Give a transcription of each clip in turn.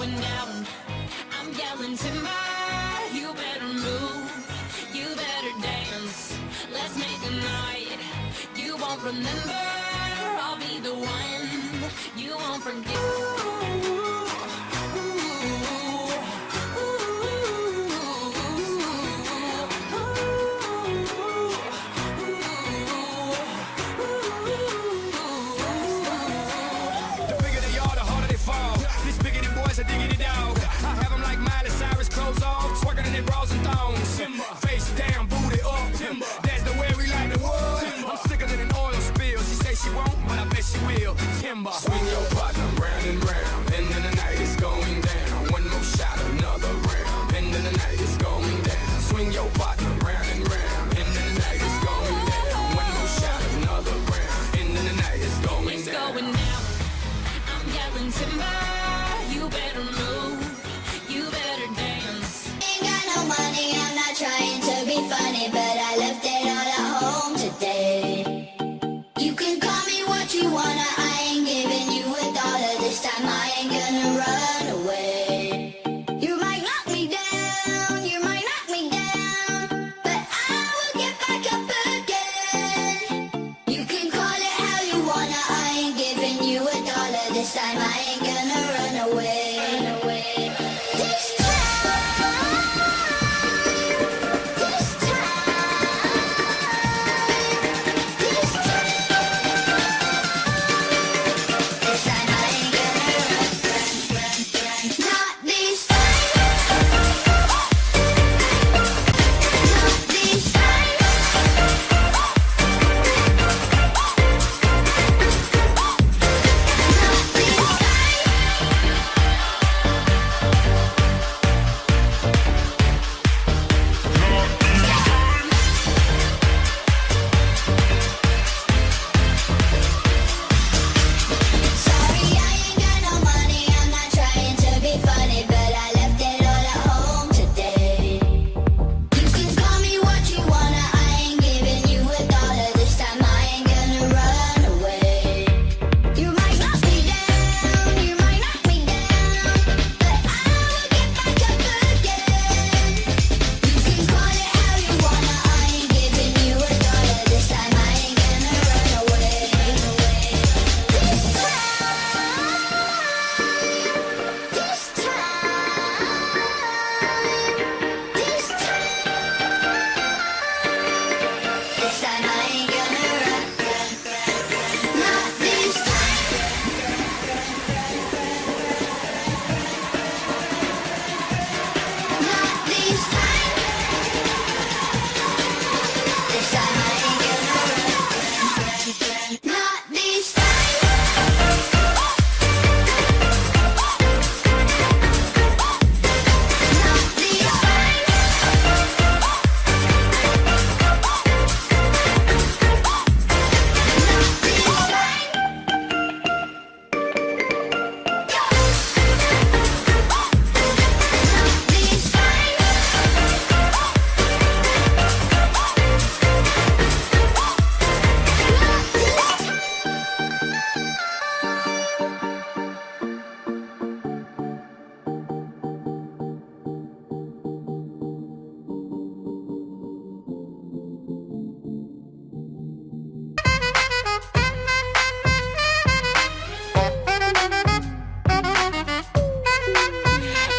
going down. I'm yelling timber, you better move, you better dance. Let's make a night you won't remember. I'll be the one you won't forget. A diggity dog. I have them like Miley Cyrus, clothes off, twerking in their bras and thongs. Timber. Face down, booty up. Timber. That's the way we like the world. Timber. I'm sicker than an oil spill. She say she won't, but I bet she will. Timber. Swing your partner round and round, and then the night is going down. One more shot, another round, and then the night is going down. Swing your partner round and round, and then the night is going down. One more shot, another round, and then the night is going down. It's going down. I'm yelling timber. You better move, you better dance. Ain't got no money, I'm not trying to be funny, but I left it all at home today. You can call me what you wanna, I ain't giving you a dollar. This time I ain't gonna run away. You might knock me down, you might knock me down, but I will get back up again. You can call it how you wanna, I ain't giving you a dollar. This time I ain't gonna run away.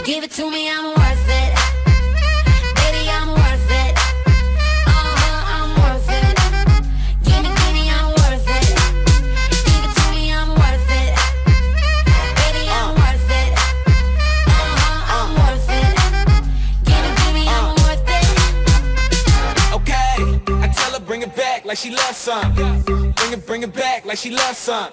Give it to me, I'm worth it. Baby, I'm worth it. I'm worth it. Give me, I'm worth it. Give it to me, I'm worth it. Baby, I'm worth it. I'm worth it. Give me, I'm worth it. Okay, I tell her bring it back like she loves some. Bring it back like she loves some.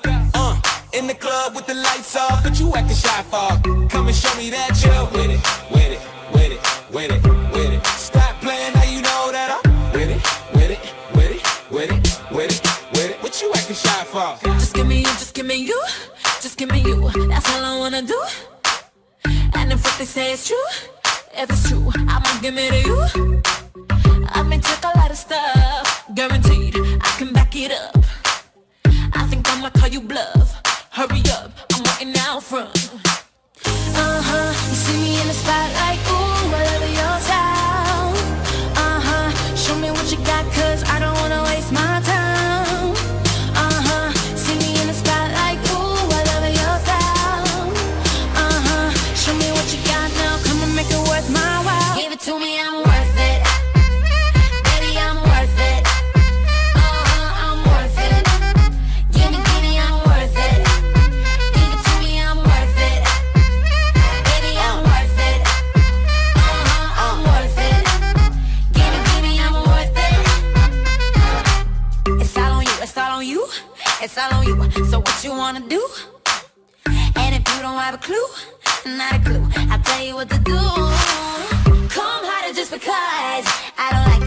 In the club with the lights off, but you acting shy for. Come and show me that you're with it, with it, with it, with it, with it. Stop playing, now you know that I'm with it, with it, with it, with it, with it, with it. What you acting shy for? Just give me you, just give me you, just give me you. That's all I wanna do. And if what they say is true, if it's true, I'ma give it to you. I may take a lot of stuff, guaranteed I can back it up. I think I'ma call you bluff. Hurry up, I'm waiting out front. you got, cause I don't wanna waste my time. See me in the spotlight, ooh, I love your style. Show me what you got now, come and make it worth my while. Give it to me, I'm worth it. Baby, I'm worth it. I'm worth it. Give me, I'm worth it. Give it to me, I'm worth it. Baby, I'm worth it. I'm worth it. Give me, I'm worth it. It's all on you, it's all on you. It's all on you, so what you wanna do? And if you don't have a clue, not a clue, I'll tell you what to do. Come harder just because I don't like